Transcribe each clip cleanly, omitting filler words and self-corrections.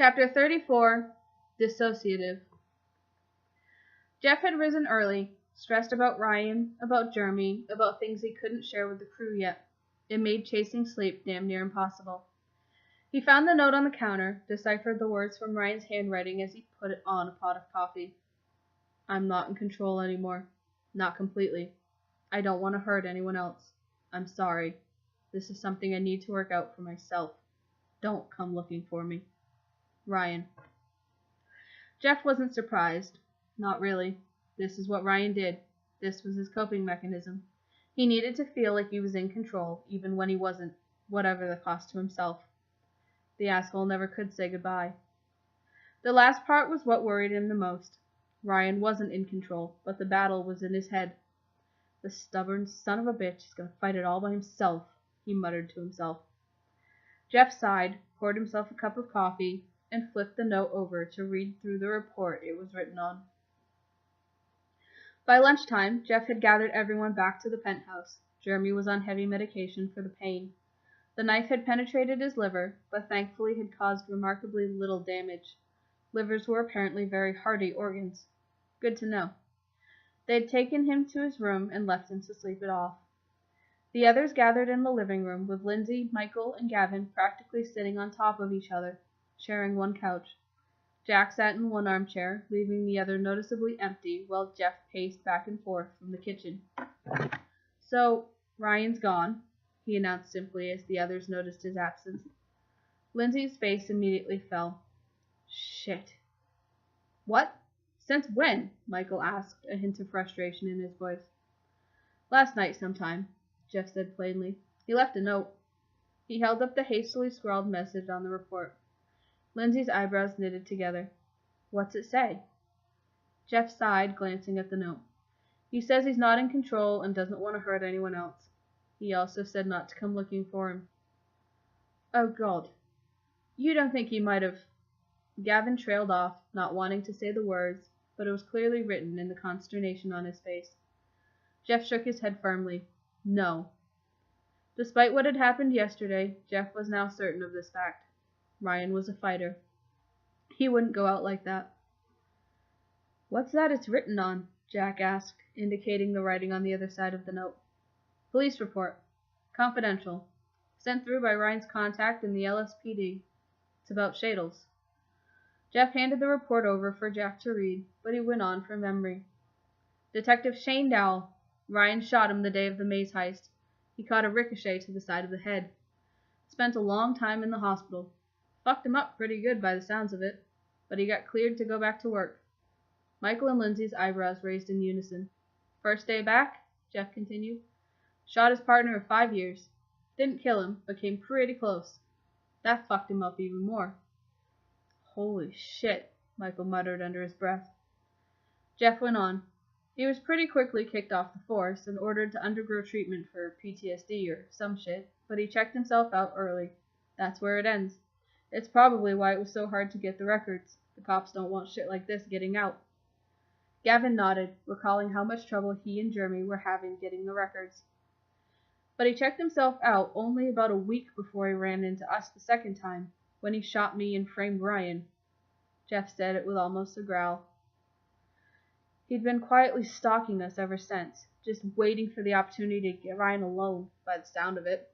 Chapter 34, Dissociative. Jeff had risen early, stressed about Ryan, about Jeremy, about things he couldn't share with the crew yet. It made chasing sleep damn near impossible. He found the note on the counter, deciphered the words from Ryan's handwriting as he put it on a pot of coffee. I'm not in control anymore. Not completely. I don't want to hurt anyone else. I'm sorry. This is something I need to work out for myself. Don't come looking for me. Ryan. Jeff wasn't surprised. Not really. This is what Ryan did. This was his coping mechanism. He needed to feel like he was in control, even when he wasn't, whatever the cost to himself. The asshole never could say goodbye. The last part was what worried him the most. Ryan wasn't in control, but the battle was in his head. The stubborn son of a bitch is going to fight it all by himself, he muttered to himself. Jeff sighed, poured himself a cup of coffee, and flipped the note over to read through the report it was written on. By lunchtime, Jeff had gathered everyone back to the penthouse. Jeremy was on heavy medication for the pain. The knife had penetrated his liver, but thankfully had caused remarkably little damage. Livers were apparently very hardy organs. Good to know. They had taken him to his room and left him to sleep it off. The others gathered in the living room, with Lindsay, Michael, and Gavin practically sitting on top of each other, sharing one couch. Jack sat in one armchair, leaving the other noticeably empty, while Jeff paced back and forth from the kitchen. So, Ryan's gone, he announced simply as the others noticed his absence. Lindsay's face immediately fell. Shit. What? Since when? Michael asked, a hint of frustration in his voice. Last night sometime, Jeff said plainly. He left a note. He held up the hastily scrawled message on the report. Lindsay's eyebrows knitted together. What's it say? Jeff sighed, glancing at the note. He says he's not in control and doesn't want to hurt anyone else. He also said not to come looking for him. Oh, God. You don't think he might have... Gavin trailed off, not wanting to say the words, but it was clearly written in the consternation on his face. Jeff shook his head firmly. No. Despite what had happened yesterday, Jeff was now certain of this fact. Ryan was a fighter. He wouldn't go out like that. What's that it's written on? Jack asked, indicating the writing on the other side of the note. Police report. Confidential. Sent through by Ryan's contact in the LSPD. It's about Shadles. Jeff handed the report over for Jack to read, but he went on from memory. Detective Shane Dowell. Ryan shot him the day of the maze heist. He caught a ricochet to the side of the head. Spent a long time in the hospital. Fucked him up pretty good by the sounds of it, but he got cleared to go back to work. Michael and Lindsay's eyebrows raised in unison. First day back, Jeff continued. Shot his partner of 5 years. Didn't kill him, but came pretty close. That fucked him up even more. Holy shit, Michael muttered under his breath. Jeff went on. He was pretty quickly kicked off the force and ordered to undergo treatment for PTSD or some shit, but he checked himself out early. That's where it ends. It's probably why it was so hard to get the records. The cops don't want shit like this getting out. Gavin nodded, recalling how much trouble he and Jeremy were having getting the records. But he checked himself out only about a week before he ran into us the second time, when he shot me and framed Ryan. Jeff said it with almost a growl. He'd been quietly stalking us ever since, just waiting for the opportunity to get Ryan alone, by the sound of it.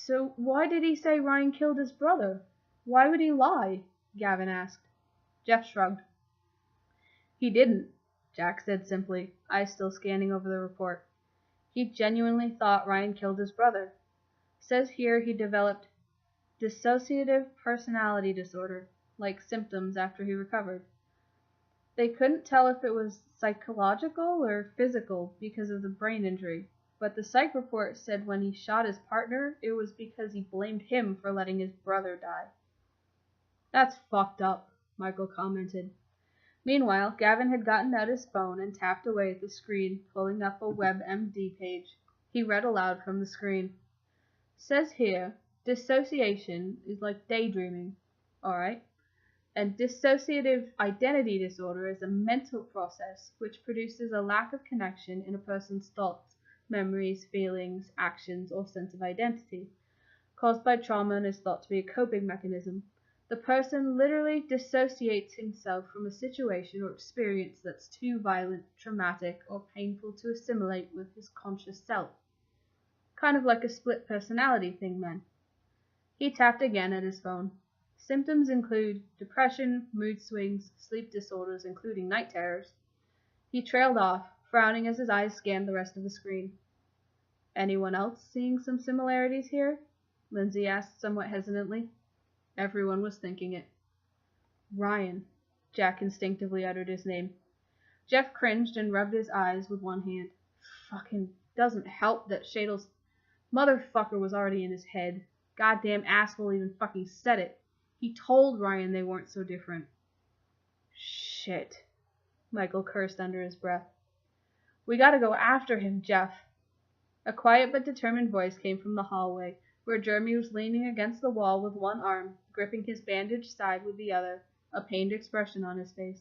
So why did he say Ryan killed his brother? Why would he lie? Gavin asked. Jeff shrugged. He didn't, Jack said simply, eyes still scanning over the report. He genuinely thought Ryan killed his brother. Says here he developed dissociative personality disorder, like symptoms after he recovered. They couldn't tell if it was psychological or physical because of the brain injury, but the psych report said when he shot his partner, it was because he blamed him for letting his brother die. That's fucked up, Michael commented. Meanwhile, Gavin had gotten out his phone and tapped away at the screen, pulling up a WebMD page. He read aloud from the screen. Says here, dissociation is like daydreaming. Alright. And dissociative identity disorder is a mental process which produces a lack of connection in a person's thoughts, memories, feelings, actions, or sense of identity, caused by trauma and is thought to be a coping mechanism. The person literally dissociates himself from a situation or experience that's too violent, traumatic, or painful to assimilate with his conscious self. Kind of like a split personality thing, then. He tapped again at his phone. Symptoms include depression, mood swings, sleep disorders, including night terrors. He trailed off, frowning as his eyes scanned the rest of the screen. Anyone else seeing some similarities here? Lindsay asked somewhat hesitantly. Everyone was thinking it. Ryan. Jack instinctively uttered his name. Jeff cringed and rubbed his eyes with one hand. Fucking doesn't help that Shadle's motherfucker was already in his head. Goddamn asshole even fucking said it. He told Ryan they weren't so different. Shit. Michael cursed under his breath. We gotta go after him, Jeff. A quiet but determined voice came from the hallway, where Jeremy was leaning against the wall with one arm, gripping his bandaged side with the other, a pained expression on his face.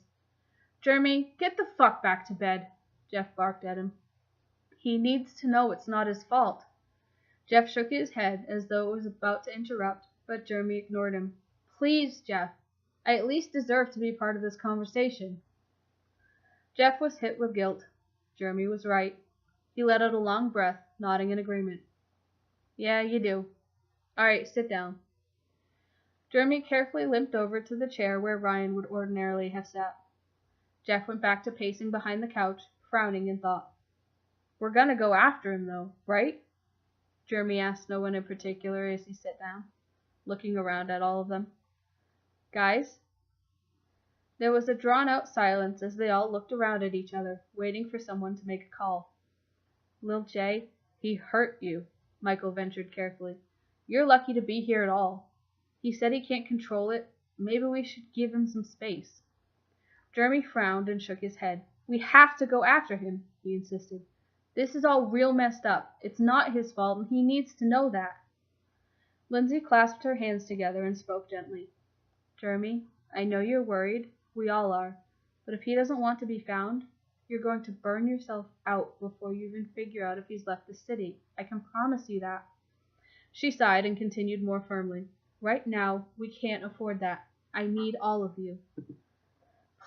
Jeremy, get the fuck back to bed, Jeff barked at him. He needs to know it's not his fault. Jeff shook his head as though it was about to interrupt, but Jeremy ignored him. Please, Jeff. I at least deserve to be part of this conversation. Jeff was hit with guilt. Jeremy was right. He let out a long breath, nodding in agreement. Yeah, you do. All right, sit down. Jeremy carefully limped over to the chair where Ryan would ordinarily have sat. Jeff went back to pacing behind the couch, frowning in thought. We're gonna go after him, though, right? Jeremy asked no one in particular as he sat down, looking around at all of them. Guys? There was a drawn-out silence as they all looked around at each other, waiting for someone to make a call. Lil J, he hurt you, Michael ventured carefully. You're lucky to be here at all. He said he can't control it. Maybe we should give him some space. Jeremy frowned and shook his head. We have to go after him, he insisted. This is all real messed up. It's not his fault, and he needs to know that. Lindsay clasped her hands together and spoke gently. Jeremy, I know you're worried. We all are. But if he doesn't want to be found, you're going to burn yourself out before you even figure out if he's left the city. I can promise you that. She sighed and continued more firmly. Right now, we can't afford that. I need all of you.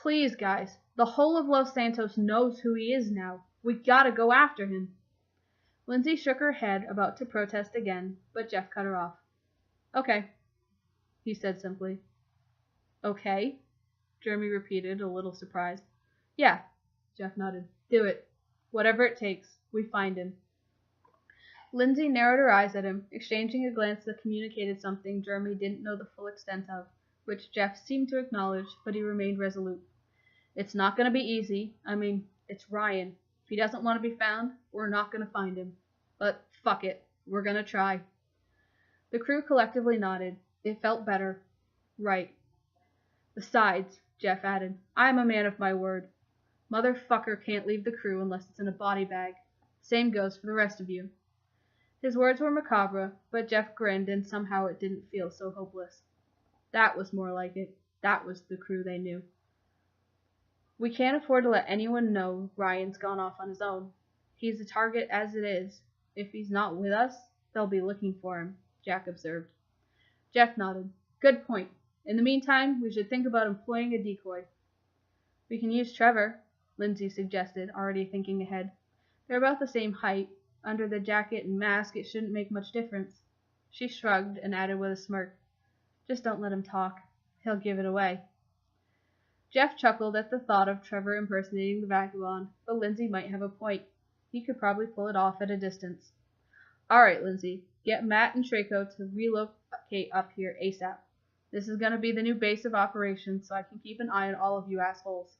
Please, guys. The whole of Los Santos knows who he is now. We gotta go after him. Lindsay shook her head, about to protest again, but Jeff cut her off. Okay, he said simply. Okay? Jeremy repeated, a little surprised. Yeah, Jeff nodded. Do it. Whatever it takes. We find him. Lindsay narrowed her eyes at him, exchanging a glance that communicated something Jeremy didn't know the full extent of, which Jeff seemed to acknowledge, but he remained resolute. It's not going to be easy. It's Ryan. If he doesn't want to be found, we're not going to find him. But fuck it. We're going to try. The crew collectively nodded. It felt better. Right. Besides, Jeff added, I'm a man of my word. Motherfucker can't leave the crew unless it's in a body bag. Same goes for the rest of you. His words were macabre, but Jeff grinned and somehow it didn't feel so hopeless. That was more like it. That was the crew they knew. We can't afford to let anyone know Ryan's gone off on his own. He's a target as it is. If he's not with us, they'll be looking for him, Jack observed. Jeff nodded. Good point. In the meantime, we should think about employing a decoy. We can use Trevor, Lindsay suggested, already thinking ahead. They're about the same height. Under the jacket and mask, it shouldn't make much difference. She shrugged and added with a smirk. Just don't let him talk. He'll give it away. Jeff chuckled at the thought of Trevor impersonating the vagabond, but Lindsay might have a point. He could probably pull it off at a distance. All right, Lindsay, get Matt and Traco to relocate up here ASAP. This is going to be the new base of operations, so I can keep an eye on all of you assholes.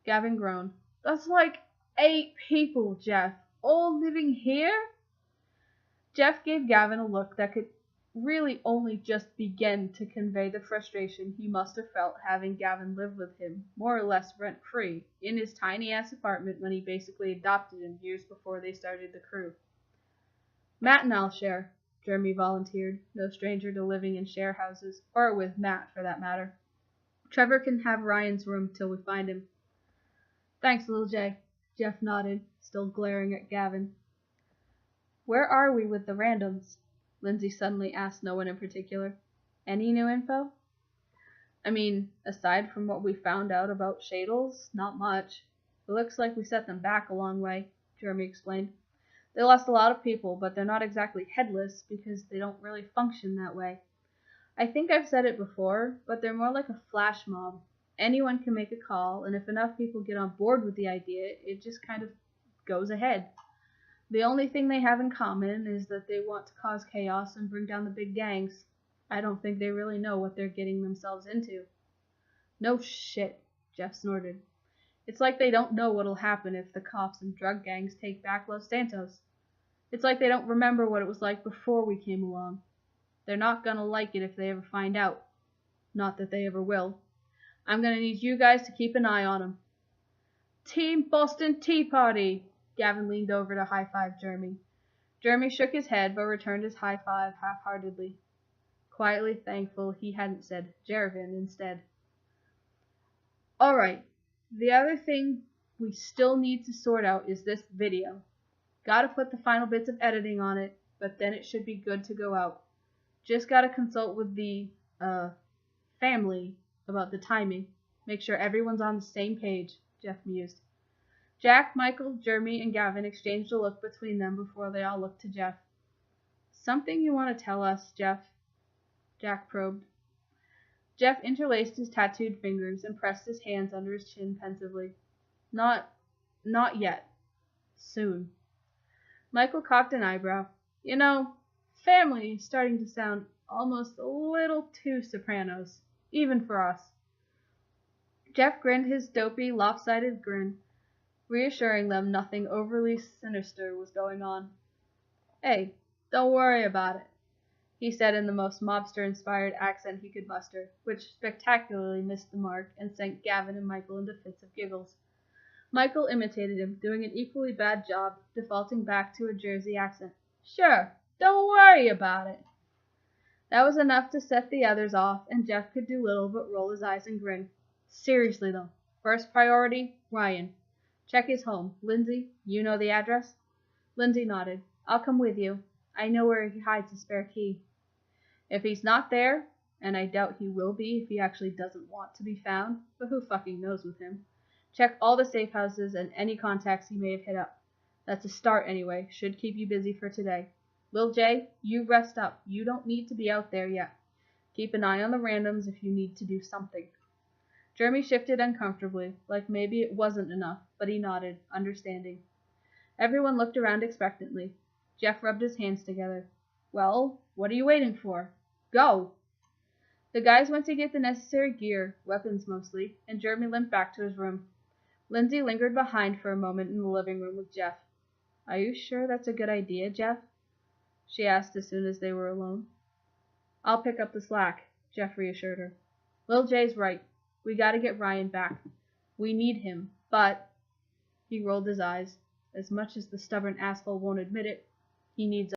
Gavin groaned. That's like 8 people, Jeff, all living here? Jeff gave Gavin a look that could really only just begin to convey the frustration he must have felt having Gavin live with him, more or less rent-free, in his tiny-ass apartment when he basically adopted him years before they started the crew. Matt and I'll share, Jeremy volunteered, no stranger to living in share houses, or with Matt for that matter. Trevor can have Ryan's room till we find him. Thanks, Lil J, Jeff nodded, still glaring at Gavin. Where are we with the randoms? Lindsay suddenly asked no one in particular. Any new info? I mean, aside from what we found out about Shadles, not much. It looks like we set them back a long way, Jeremy explained. They lost a lot of people, but they're not exactly headless because they don't really function that way. I think I've said it before, but they're more like a flash mob. Anyone can make a call, and if enough people get on board with the idea, it just kind of goes ahead. The only thing they have in common is that they want to cause chaos and bring down the big gangs. I don't think they really know what they're getting themselves into. No shit, Jeff snorted. It's like they don't know what'll happen if the cops and drug gangs take back Los Santos. It's like they don't remember what it was like before we came along. They're not gonna like it if they ever find out. Not that they ever will. I'm gonna need you guys to keep an eye on them. Team Boston Tea Party! Gavin leaned over to high-five Jeremy. Jeremy shook his head but returned his high-five half-heartedly, quietly thankful he hadn't said Jervin instead. Alright, the other thing we still need to sort out is this video. Gotta put the final bits of editing on it, but then it should be good to go out. Just gotta consult with the, family about the timing. Make sure everyone's on the same page, Jeff mused. Jack, Michael, Jeremy, and Gavin exchanged a look between them before they all looked to Jeff. Something you want to tell us, Jeff? Jack probed. Jeff interlaced his tattooed fingers and pressed his hands under his chin pensively. Not yet. Soon. Michael cocked an eyebrow. You know, family is starting to sound almost a little too Sopranos, even for us. Jeff grinned his dopey, lopsided grin, reassuring them nothing overly sinister was going on. Hey, don't worry about it, he said in the most mobster-inspired accent he could muster, which spectacularly missed the mark and sent Gavin and Michael into fits of giggles. Michael imitated him, doing an equally bad job, defaulting back to a Jersey accent. Sure, don't worry about it. That was enough to set the others off, and Jeff could do little but roll his eyes and grin. Seriously, though, first priority, Ryan. Check his home. Lindsay, you know the address? Lindsay nodded. I'll come with you. I know where he hides his spare key. If he's not there, and I doubt he will be if he actually doesn't want to be found, but who fucking knows with him, check all the safe houses and any contacts he may have hit up. That's a start anyway. Should keep you busy for today. Lil J, you rest up. You don't need to be out there yet. Keep an eye on the randoms if you need to do something. Jeremy shifted uncomfortably, like maybe it wasn't enough, but he nodded, understanding. Everyone looked around expectantly. Jeff rubbed his hands together. Well, what are you waiting for? Go! The guys went to get the necessary gear, weapons mostly, and Jeremy limped back to his room. Lindsay lingered behind for a moment in the living room with Jeff. Are you sure that's a good idea, Jeff? She asked as soon as they were alone. I'll pick up the slack, Jeff reassured her. Lil J's right. We gotta get Ryan back. We need him, but... He rolled his eyes. As much as the stubborn asshole won't admit it, he needs